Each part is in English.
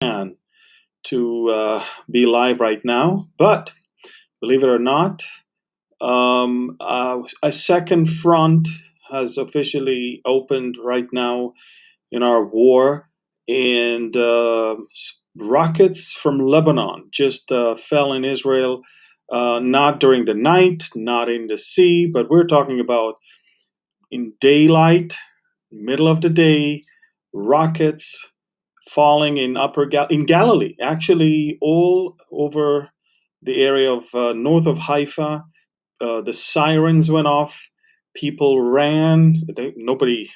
plan to be live right now, but believe it or not, a second front has officially opened right now in our war, and rockets from Lebanon just fell in Israel. Not during the night, not in the sea, but we're talking about in daylight, middle of the day, rockets falling in in Galilee, actually all over the area of north of Haifa. The sirens went off. People ran. Nobody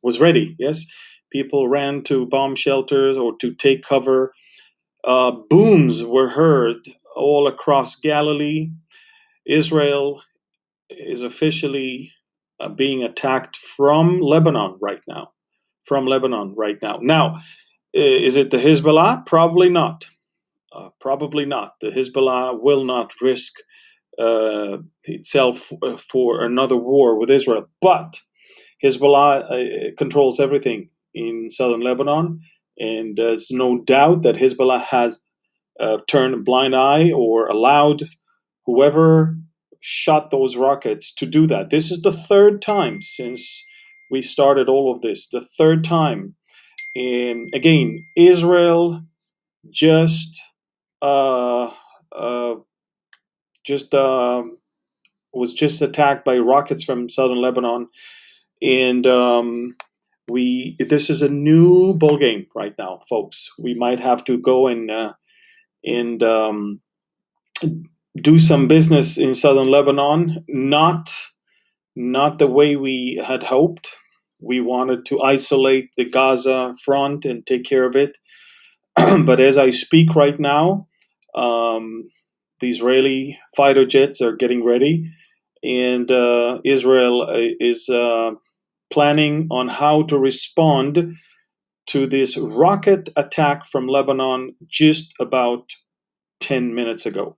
was ready. Yes, people ran to bomb shelters or to take cover. Booms were heard all across Galilee. Israel is officially being attacked from Lebanon right now. From Lebanon right now. Now, is it the Hezbollah? Probably not. Probably not. The Hezbollah will not risk itself for another war with Israel. But Hezbollah controls everything in southern Lebanon, and there's no doubt that Hezbollah has turned a blind eye or allowed whoever shot those rockets to do that. This is the third time since we started all of this, the third time. And again, Israel just uh, uh, just was just attacked by rockets from southern Lebanon, and we this is a new ball game right now, folks. We might have to go and do some business in southern Lebanon, not the way we had hoped. We wanted to isolate the Gaza front and take care of it. But as I speak right now, the Israeli fighter jets are getting ready, and Israel is planning on how to respond to this rocket attack from Lebanon just about 10 minutes ago.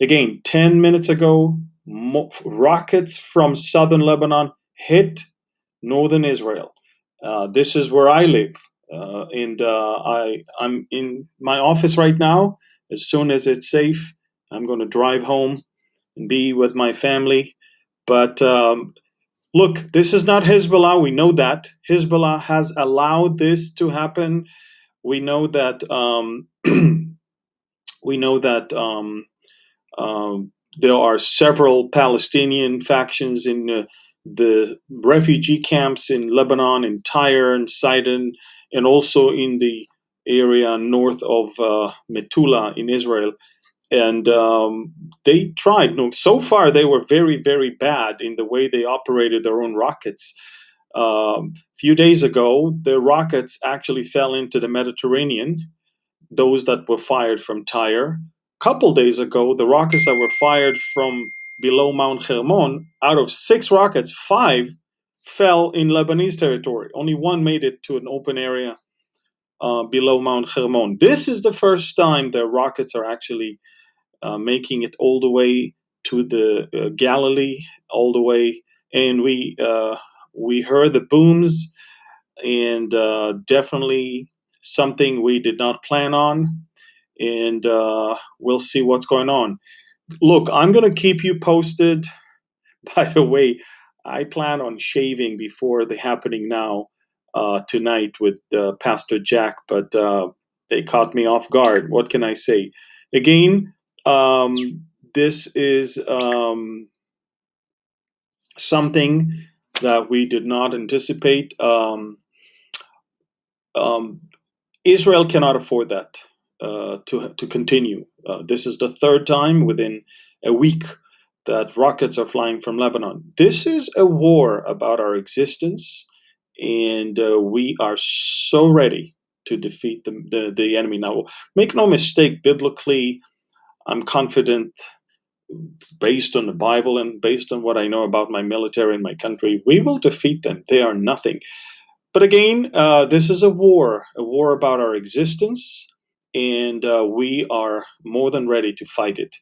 Again, 10 minutes ago, rockets from southern Lebanon hit northern Israel. This is where I live, and I'm in my office right now. As soon as it's safe, I'm going to drive home and be with my family. But look, this is not Hezbollah. We know that Hezbollah has allowed this to happen. We know that we know that there are several Palestinian factions in the refugee camps in Lebanon, in Tyre and Sidon, and also in the area north of Metula in Israel. And they tried. No, so far, they were very, very bad in the way they operated their own rockets. A few days ago, the rockets actually fell into the Mediterranean, those that were fired from Tyre. Couple days ago, the rockets that were fired from below Mount Hermon, out of 6 rockets, 5 fell in Lebanese territory. Only one made it to an open area below Mount Hermon. This is the first time the rockets are actually making it all the way to the Galilee, all the way, and we heard the booms, and definitely something we did not plan on, and we'll see what's going on. Look, I'm going to keep you posted. By the way, I plan on shaving before the happening now tonight with Pastor Jack, but they caught me off guard. What can I say? Again, um, this is something that we did not anticipate. Um, Israel cannot afford that to continue. This is the third time within a week that rockets are flying from Lebanon. This is a war about our existence, and we are so ready to defeat the enemy. Now, make no mistake, biblically, I'm confident, based on the Bible and based on what I know about my military and my country, we will defeat them. They are nothing. But again, this is a war about our existence, and we are more than ready to fight it.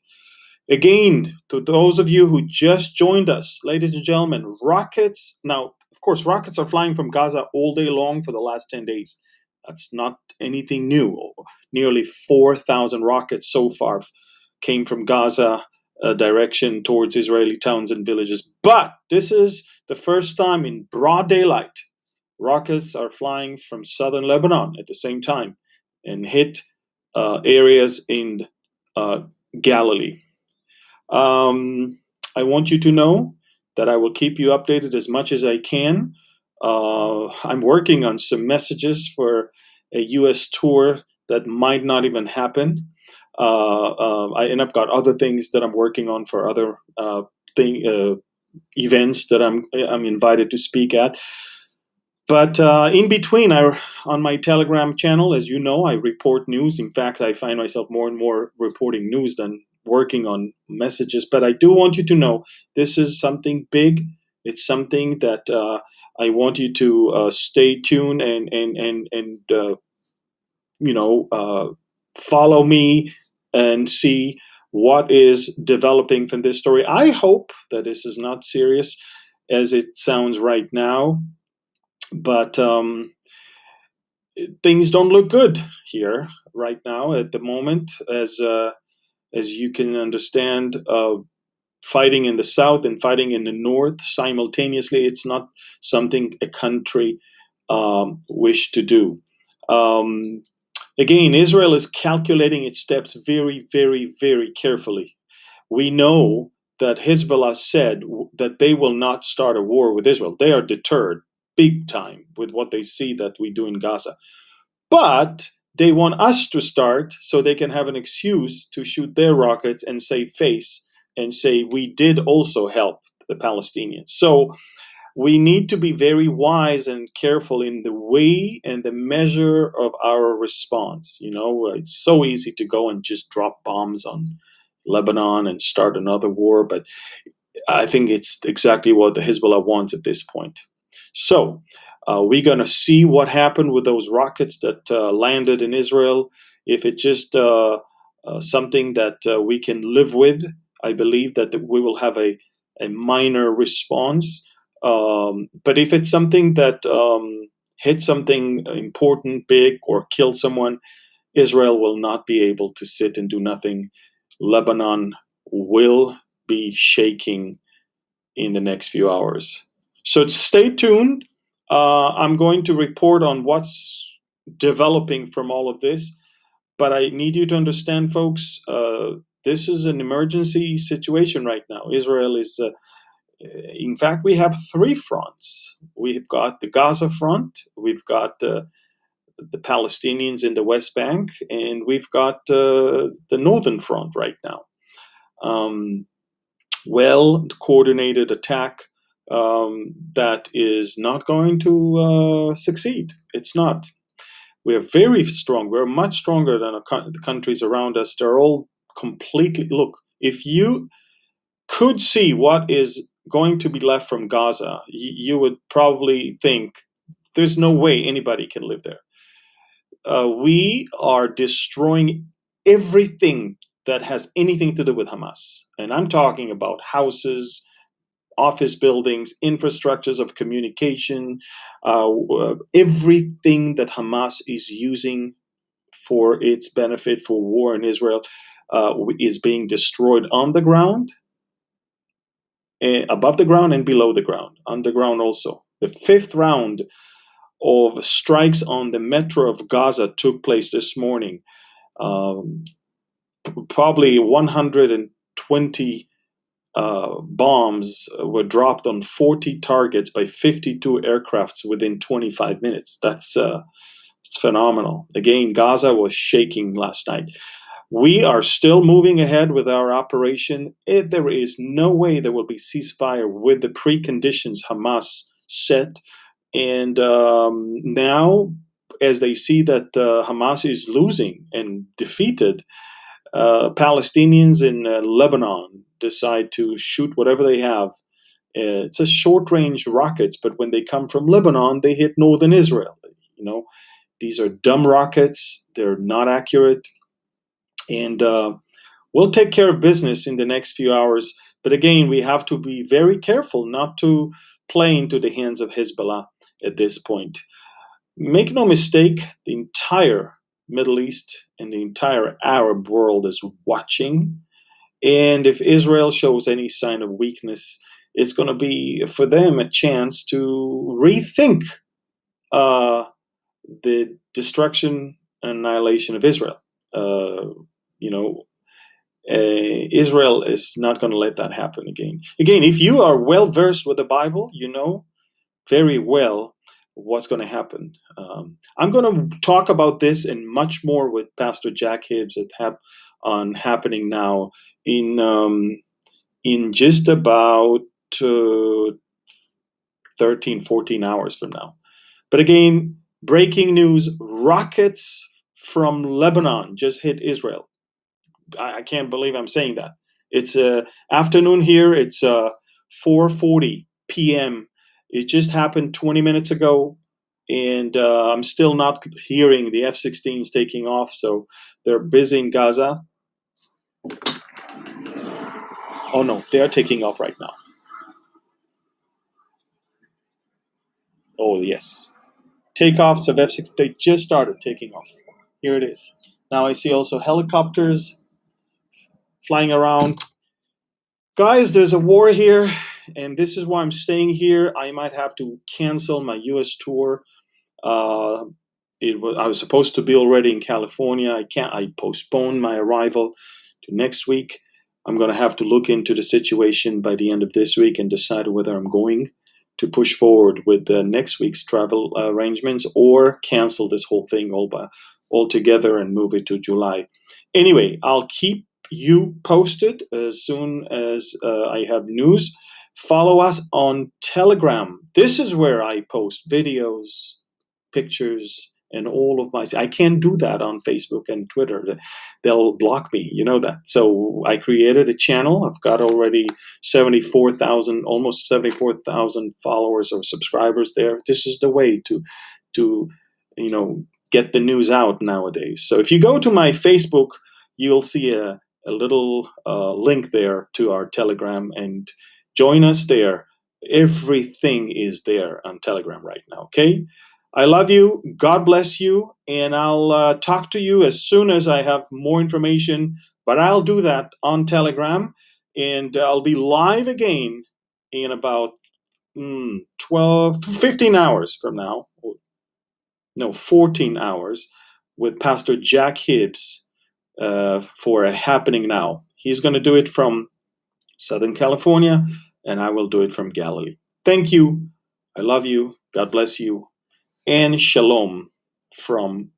Again, to those of you who just joined us, ladies and gentlemen, rockets. Now, of course, rockets are flying from Gaza all day long for the last 10 days. That's not anything new. Nearly 4,000 rockets so far came from Gaza direction towards Israeli towns and villages. But this is the first time in broad daylight rockets are flying from southern Lebanon at the same time and hit areas in Galilee. I want you to know that I will keep you updated as much as I can. I'm working on some messages for a U.S. tour that might not even happen. And I've got other things that I'm working on for other events that I'm invited to speak at. But in between, on my Telegram channel, as you know, I report news. In fact, I find myself more and more reporting news than working on messages. But I do want you to know this is something big. It's something that I want you to stay tuned and follow me and see what is developing from this story. I hope that this is not serious as it sounds right now. But things don't look good here right now at the moment, as you can understand. Fighting in the south and fighting in the north simultaneously, it's not something a country wish to do. Again, Israel is calculating its steps very, very, very carefully. We know that Hezbollah said that they will not start a war with Israel. They are deterred big time with what they see that we do in Gaza. But they want us to start so they can have an excuse to shoot their rockets and save face and say we did also help the Palestinians. So we need to be very wise and careful in the way and the measure of our response. It's so easy to go and just drop bombs on Lebanon and start another war, but I think it's exactly what the Hezbollah wants at this point. So we're going to see what happened with those rockets that landed in Israel. If it's just something that we can live with, I believe that we will have a minor response. But if it's something that hits something important, big, or killed someone, Israel will not be able to sit and do nothing. Lebanon will be shaking in the next few hours. So stay tuned. I'm going to report on what's developing from all of this. But I need you to understand, folks, this is an emergency situation right now. Israel is, in fact, we have three fronts. We've got the Gaza front, we've got the Palestinians in the West Bank, and we've got the northern front right now. Well-coordinated attack that is not going to succeed. It's not. We're very strong. We're much stronger than the countries around us. They're all completely... Look, if you could see what is going to be left from Gaza, you would probably think there's no way anybody can live there. We are destroying everything that has anything to do with Hamas. And I'm talking about houses, office buildings, infrastructures of communication, everything that Hamas is using for its benefit for war in Israel is being destroyed on the ground, above the ground and below the ground, underground also. The fifth round of strikes on the metro of Gaza took place this morning. Probably 120 bombs were dropped on 40 targets by 52 aircrafts within 25 minutes. That's it's phenomenal. Again, Gaza was shaking last night. We are still moving ahead with our operation. There is no way there will be ceasefire with the preconditions Hamas set. And now, as they see that Hamas is losing and defeated, Palestinians in Lebanon decide to shoot whatever they have. It's a short-range rockets, but when they come from Lebanon, they hit northern Israel. These are dumb rockets. They're not accurate. And we'll take care of business in the next few hours. But again, we have to be very careful not to play into the hands of Hezbollah at this point. Make no mistake, the entire Middle East and the entire Arab world is watching. And if Israel shows any sign of weakness, it's going to be for them a chance to rethink uh, the destruction and annihilation of Israel. You know, Israel is not going to let that happen again. Again, if you are well versed with the Bible, you know very well what's going to happen. I'm going to talk about this and much more with Pastor Jack Hibbs on happening now in just about uh, 13, 14 hours from now. But again, breaking news: rockets from Lebanon just hit Israel. I can't believe I'm saying that. It's afternoon here. It's 4:40 p.m. It just happened 20 minutes ago, and I'm still not hearing the F-16s taking off. So they're busy in Gaza. Oh no, they are taking off right now. Oh yes, takeoffs of F-16. They just started taking off. Here it is. Now I see also helicopters flying around. Guys, there's a war here, and this is why I'm staying here. I might have to cancel my U.S. tour. Uh, I was supposed to be already in California. I postponed my arrival to next week. I'm going to have to look into the situation by the end of this week and decide whether I'm going to push forward with next week's travel arrangements or cancel this whole thing altogether and move it to July. Anyway, I'll keep you posted as soon as I have news. Follow us on Telegram. This is where I post videos, pictures, and all of my. I can't do that on Facebook and Twitter. They'll block me. You know that. So I created a channel. I've got already 74,000, almost 74,000 followers or subscribers there. This is the way to get the news out nowadays. So if you go to my Facebook, you'll see a little link there to our Telegram and join us there. Everything is there on Telegram right now. Okay. I love you. God bless you. And I'll talk to you as soon as I have more information. But I'll do that on Telegram. And I'll be live again in about 15 hours from now. No, 14 hours with Pastor Jack Hibbs for a Happening Now. He's going to do it from Southern California, and I will do it from Galilee. Thank you. I love you. God bless you. And shalom from